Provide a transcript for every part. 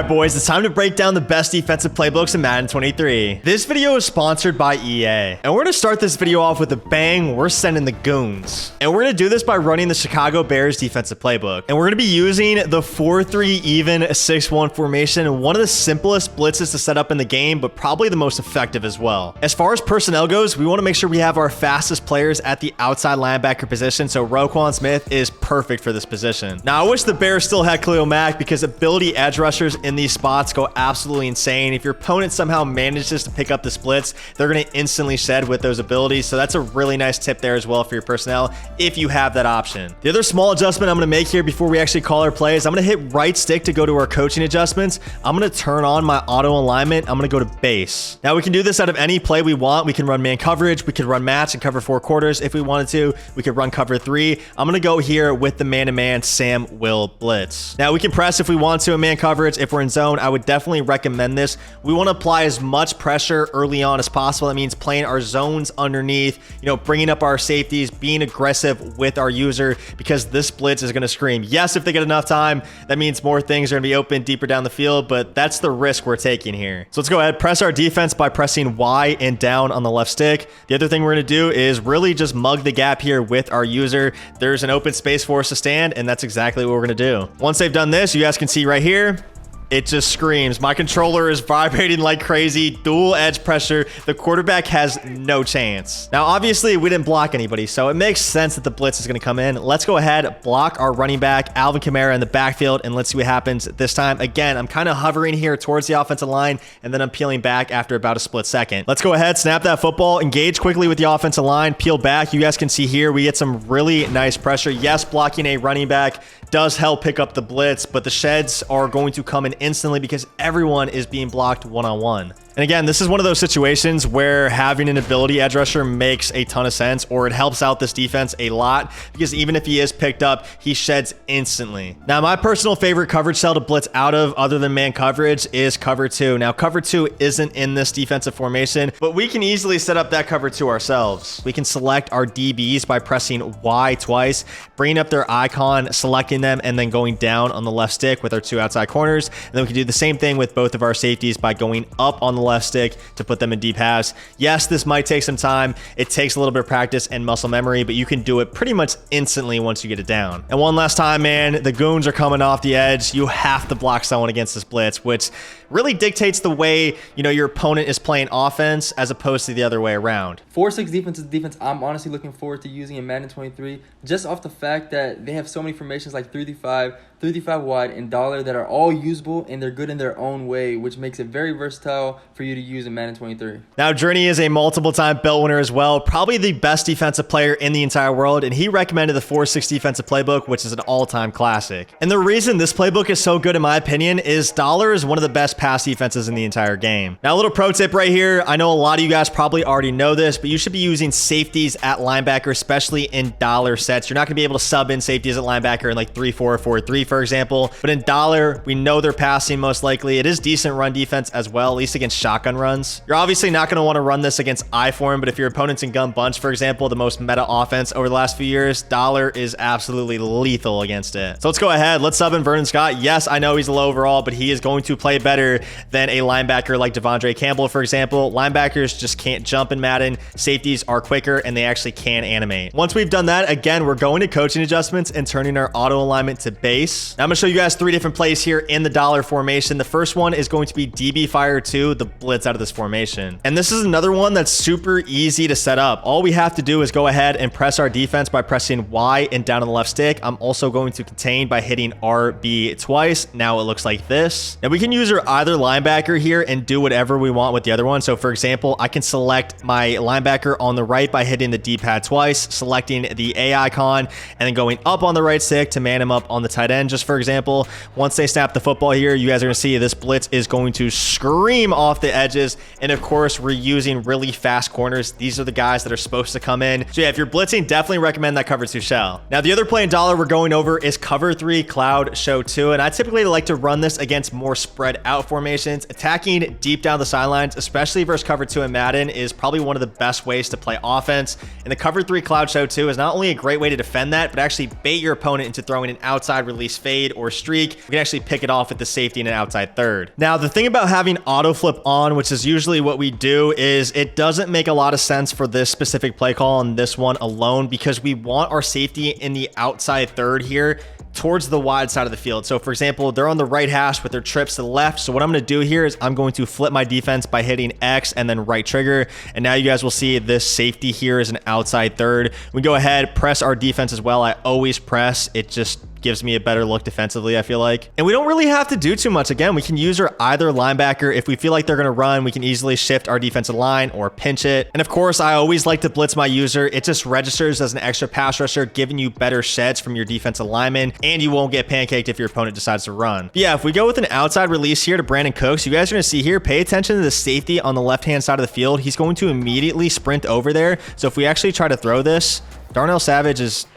Alright boys, it's time to break down the best defensive playbooks in Madden 23. This video is sponsored by EA. And we're going to start this video off with a bang. We're sending the goons. And we're going to do this by running the Chicago Bears defensive playbook. And we're going to be using the 4-3 even 6-1 formation. One of the simplest blitzes to set up in the game, but probably the most effective as well. As far as personnel goes, we want to make sure we have our fastest players at the outside linebacker position. So Roquan Smith is perfect for this position. Now I wish the Bears still had Khalil Mack because ability edge rushers in these spots go absolutely insane. If your opponent somehow manages to pick up the splits, they're going to instantly shed with those abilities. So that's a really nice tip there as well for your personnel if you have that option. The other small adjustment I'm going to make here before we actually call our plays, I'm going to hit right stick to go to our coaching adjustments. I'm going to turn on my auto alignment. I'm going to go to base. Now we can do this out of any play we want. We can run man coverage. We could run match and cover 4 quarters if we wanted to. We could run cover 3. I'm going to go here with the man-to-man Sam Will blitz. Now we can press if we want to in man coverage. If we're in zone, I would definitely recommend this. We want to apply as much pressure early on as possible. That means playing our zones underneath, bringing up our safeties, being aggressive with our user, because this blitz is going to scream. Yes, if they get enough time, that means more things are going to be open deeper down the field, but that's the risk we're taking here. So let's go ahead, press our defense by pressing Y and down on the left stick. The other thing we're going to do is really just mug the gap here with our user. There's an open space for us to stand, and that's exactly what we're going to do. Once they've done this, you guys can see right here, it just screams. My controller is vibrating like crazy. Dual edge pressure. The quarterback has no chance. Now, obviously, we didn't block anybody, so it makes sense that the blitz is going to come in. Let's go ahead, block our running back, Alvin Kamara, in the backfield, and let's see what happens this time. Again, I'm kind of hovering here towards the offensive line, and then I'm peeling back after about a split second. Let's go ahead, snap that football, engage quickly with the offensive line, peel back. You guys can see here, we get some really nice pressure. Yes, blocking a running back does help pick up the blitz, but the sheds are going to come in instantly because everyone is being blocked one-on-one. And again, this is one of those situations where having an ability edge rusher makes a ton of sense, or it helps out this defense a lot, because even if he is picked up, he sheds instantly. Now, my personal favorite coverage cell to blitz out of other than man coverage is cover 2. Now, cover 2 isn't in this defensive formation, but we can easily set up that cover 2 ourselves. We can select our DBs by pressing Y twice, bringing up their icon, selecting them, and then going down on the left stick with our 2 outside corners. And then we can do the same thing with both of our safeties by going up on the left stick to put them in deep halves. Yes, this might take some time. It takes a little bit of practice and muscle memory, but you can do it pretty much instantly once you get it down. And one last time, man, the goons are coming off the edge. You have to block someone against this blitz, which really dictates the way, your opponent is playing offense as opposed to the other way around. 4-6 defense is the defense I'm honestly looking forward to using in Madden 23, just off the fact that they have so many formations like 3-5 wide, and dollar that are all usable, and they're good in their own way, which makes it very versatile for you to use in Madden 23. Now, Journey is a multiple-time belt winner as well, probably the best defensive player in the entire world, and he recommended the 4-6 defensive playbook, which is an all-time classic. And the reason this playbook is so good, in my opinion, is dollar is one of the best pass defenses in the entire game. Now, a little pro tip right here. I know a lot of you guys probably already know this, but you should be using safeties at linebacker, especially in dollar sets. You're not going to be able to sub in safeties at linebacker in like 3-4, 4-3, for example. But in dollar, we know they're passing most likely. It is decent run defense as well, at least against shotgun runs. You're obviously not going to want to run this against I form, but if your opponent's in gun bunch, for example, the most meta offense over the last few years, dollar is absolutely lethal against it. So let's go ahead. Let's sub in Vernon Scott. Yes, I know he's a low overall, but he is going to play better than a linebacker like Devondre Campbell, for example. Linebackers just can't jump in Madden. Safeties are quicker, and they actually can animate. Once we've done that, again, we're going to coaching adjustments and turning our auto alignment to base. Now, I'm going to show you guys 3 different plays here in the dollar formation. The first one is going to be DB Fire 2, the blitz out of this formation. And this is another one that's super easy to set up. All we have to do is go ahead and press our defense by pressing Y and down on the left stick. I'm also going to contain by hitting RB twice. Now it looks like this. Now we can use our either linebacker here and do whatever we want with the other one. So for example, I can select my linebacker on the right by hitting the D-pad twice, selecting the A icon, and then going up on the right stick to man him up on the tight end, just for example. Once they snap the football here, you guys are going to see this blitz is going to scream off the edges. And of course, we're using really fast corners. These are the guys that are supposed to come in. So yeah, if you're blitzing, definitely recommend that cover 2 shell. Now, the other play in dollar we're going over is cover 3 cloud show 2. And I typically like to run this against more spread out formations. Attacking deep down the sidelines, especially versus cover 2 in Madden, is probably one of the best ways to play offense. And the cover 3 cloud show 2 is not only a great way to defend that, but actually bait your opponent into throwing an outside release release fade or streak, we can actually pick it off with the safety and an outside third. Now, the thing about having auto flip on, which is usually what we do, is it doesn't make a lot of sense for this specific play call on this one alone, because we want our safety in the outside third here towards the wide side of the field. So for example, they're on the right hash with their trips to the left. So what I'm going to do here is I'm going to flip my defense by hitting X and then right trigger. And now you guys will see this safety here is an outside third. We go ahead, press our defense as well. I always press. It just gives me a better look defensively, I feel like. And we don't really have to do too much. Again, we can use our either linebacker. If we feel like they're going to run, we can easily shift our defensive line or pinch it. And of course, I always like to blitz my user. It just registers as an extra pass rusher, giving you better sheds from your defensive lineman, and you won't get pancaked if your opponent decides to run. But yeah, if we go with an outside release here to Brandon Cooks, you guys are going to see here, pay attention to the safety on the left-hand side of the field. He's going to immediately sprint over there. So if we actually try to throw this, Darnell Savage is,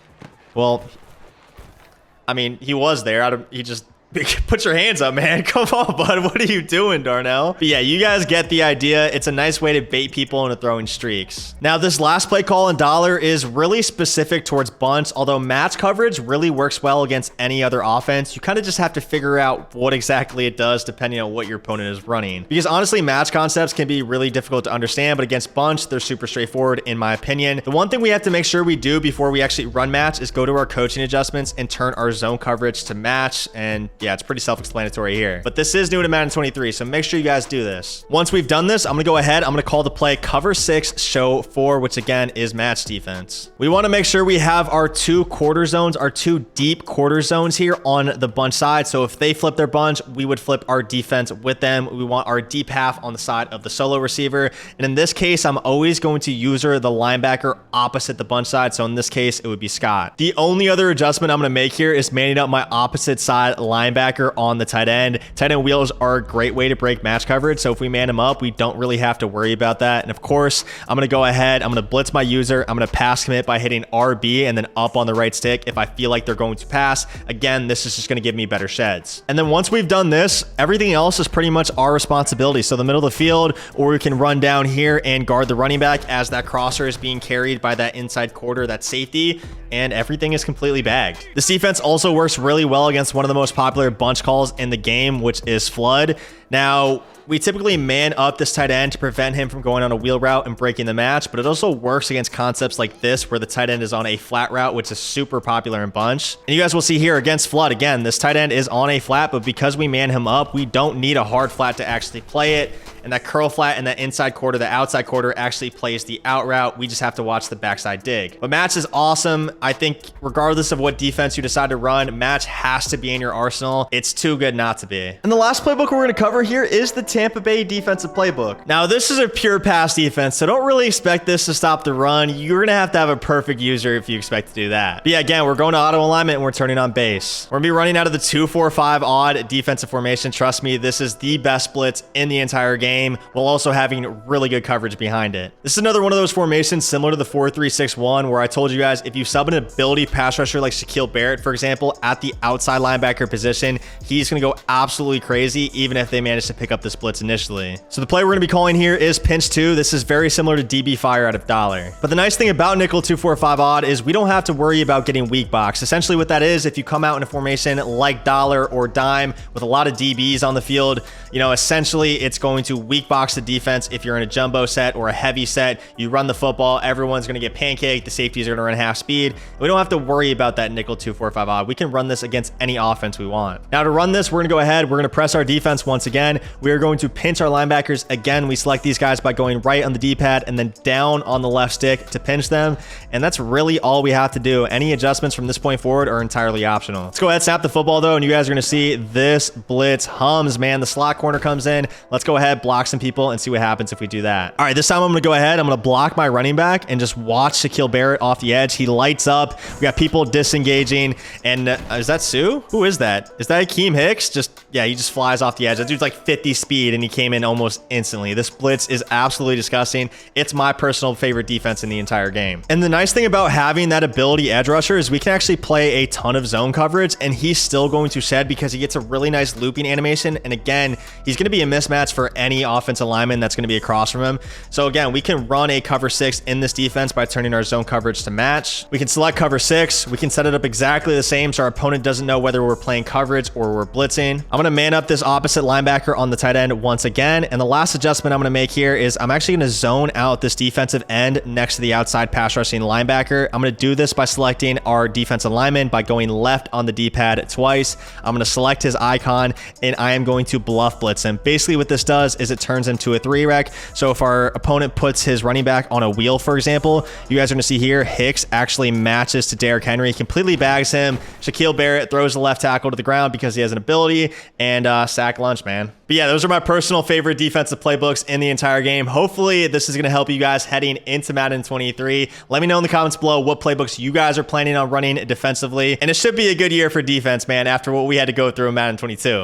well, I mean, he was there. He just put your hands up, man. Come on, bud. What are you doing, Darnell? But yeah, you guys get the idea. It's a nice way to bait people into throwing streaks. Now, this last play call in dollar is really specific towards bunts, although match coverage really works well against any other offense. You kind of just have to figure out what exactly it does depending on what your opponent is running. Because honestly, match concepts can be really difficult to understand, but against bunch, they're super straightforward in my opinion. The one thing we have to make sure we do before we actually run match is go to our coaching adjustments and turn our zone coverage to match. And yeah, it's pretty self-explanatory here, but this is new to Madden 23, so make sure you guys do this. Once we've done this, I'm gonna go ahead, I'm gonna call the play cover 6 show 4, which again is match defense. We want to make sure we have our 2 quarter zones, our 2 deep quarter zones here on the bunch side. So if they flip their bunch, we would flip our defense with them. We want our deep half on the side of the solo receiver, and in this case, I'm always going to user the linebacker opposite the bunch side. So in this case, it would be Scott. The only other adjustment I'm gonna make here is manning up my opposite side linebacker on the tight end. Tight end wheels are a great way to break match coverage. So if we man him up, we don't really have to worry about that. And of course, I'm going to go ahead. I'm going to blitz my user. I'm going to pass commit by hitting RB and then up on the right stick if I feel like they're going to pass. Again, this is just going to give me better sheds. And then once we've done this, everything else is pretty much our responsibility. So the middle of the field, or we can run down here and guard the running back as that crosser is being carried by that inside quarter, that safety, and everything is completely bagged. This defense also works really well against one of the most popular bunch calls in the game, which is flood. Now, we typically man up this tight end to prevent him from going on a wheel route and breaking the match, but it also works against concepts like this where the tight end is on a flat route, which is super popular in bunch. And you guys will see here against flood, again, this tight end is on a flat, but because we man him up, we don't need a hard flat to actually play it. And that curl flat and that inside quarter, the outside quarter actually plays the out route. We just have to watch the backside dig. But match is awesome. I think regardless of what defense you decide to run, match has to be in your arsenal. It's too good not to be. And the last playbook we're going to cover here is the Tampa Bay defensive playbook. Now, this is a pure pass defense, so don't really expect this to stop the run. You're going to have a perfect user if you expect to do that. But yeah, again, we're going to auto alignment and we're turning on base. We're going to be running out of the 2-4-5 odd defensive formation. Trust me, this is the best blitz in the entire game, while also having really good coverage behind it. This is another one of those formations similar to the 4-3-6-1 where I told you guys, if you sub an ability pass rusher like Shaquille Barrett, for example, at the outside linebacker position, he's going to go absolutely crazy even if they manage to pick up this blitz initially. So the play we're going to be calling here is pinch 2. This is very similar to DB fire out of dollar. But the nice thing about nickel 2-4-5 odd is we don't have to worry about getting weak box. Essentially what that is, if you come out in a formation like dollar or dime with a lot of DBs on the field, you know, essentially it's going to weak box the defense. If you're in a jumbo set or a heavy set, you run the football, everyone's going to get pancaked, the safeties are going to run half speed. We don't have to worry about that nickel 2-4-5 odd. We can run this against any offense we want. Now to run this, we're going to go ahead, we're going to press our defense once again. We are going to pinch our linebackers. Again, we select these guys by going right on the D-pad and then down on the left stick to pinch them. And that's really all we have to do. Any adjustments from this point forward are entirely optional. Let's go ahead, snap the football though, and you guys are going to see this blitz hums, man. The slot corner comes in. Let's go ahead, block some people and see what happens if we do that. All right, this time I'm going to go ahead. I'm going to block my running back and just watch Shaquille Barrett off the edge. He lights up. We got people disengaging. And is that Sue? Who is that? Is that Akeem Hicks? Yeah, he just flies off the edge. That dude's like 50 speed and he came in almost instantly. This blitz is absolutely disgusting. It's my personal favorite defense in the entire game. And the nice thing about having that ability edge rusher is we can actually play a ton of zone coverage and he's still going to shed because he gets a really nice looping animation. And again, he's going to be a mismatch for any any offensive lineman that's going to be across from him. So again, we can run a cover 6 in this defense by turning our zone coverage to match. We can select cover 6. We can set it up exactly the same so our opponent doesn't know whether we're playing coverage or we're blitzing. I'm going to man up this opposite linebacker on the tight end once again. And the last adjustment I'm going to make here is I'm actually going to zone out this defensive end next to the outside pass rushing linebacker. I'm going to do this by selecting our defensive lineman by going left on the D-pad twice. I'm going to select his icon and I am going to bluff blitz him. Basically what this does is it turns into a 3-rec. So if our opponent puts his running back on a wheel, for example, you guys are going to see here, Hicks actually matches to Derrick Henry, completely bags him. Shaquille Barrett throws the left tackle to the ground because he has an ability, and sack lunch, man. But yeah, those are my personal favorite defensive playbooks in the entire game. Hopefully this is going to help you guys heading into Madden 23. Let me know in the comments below what playbooks you guys are planning on running defensively. And it should be a good year for defense, man, after what we had to go through in Madden 22.